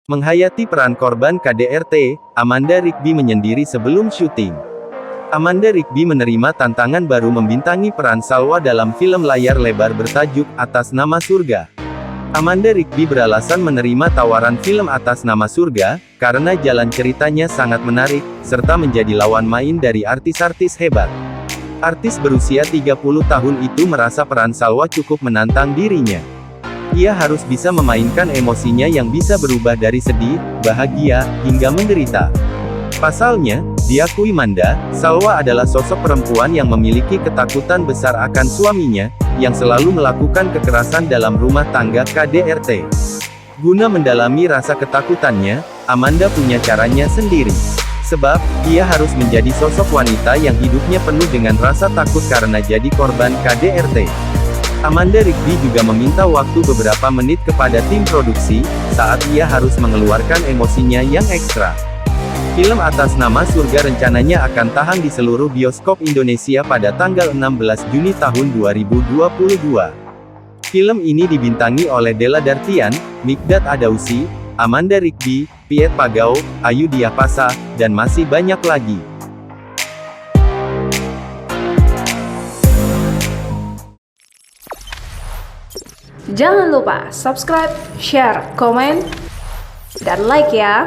Menghayati peran korban KDRT, Amanda Rigby menyendiri sebelum syuting. Amanda Rigby menerima tantangan baru membintangi peran Salwa dalam film layar lebar bertajuk Atas Nama Surga. Amanda Rigby beralasan menerima tawaran film Atas Nama Surga, karena jalan ceritanya sangat menarik, serta menjadi lawan main dari artis-artis hebat. Artis berusia 30 tahun itu merasa peran Salwa cukup menantang dirinya. Ia harus bisa memainkan emosinya yang bisa berubah dari sedih, bahagia, hingga menderita. Pasalnya, diakui Manda, Salwa adalah sosok perempuan yang memiliki ketakutan besar akan suaminya, yang selalu melakukan kekerasan dalam rumah tangga KDRT. Guna mendalami rasa ketakutannya, Amanda punya caranya sendiri. Sebab, ia harus menjadi sosok wanita yang hidupnya penuh dengan rasa takut karena jadi korban KDRT. Amanda Rigby juga meminta waktu beberapa menit kepada tim produksi, saat ia harus mengeluarkan emosinya yang ekstra. Film Atas Nama Surga rencananya akan tayang di seluruh bioskop Indonesia pada tanggal 16 Juni tahun 2022. Film ini dibintangi oleh Della Dartian, Mikdad Adausi, Amanda Rigby, Piet Pagau, Ayu Diapasa, dan masih banyak lagi. Jangan lupa subscribe, share, komen, dan like ya!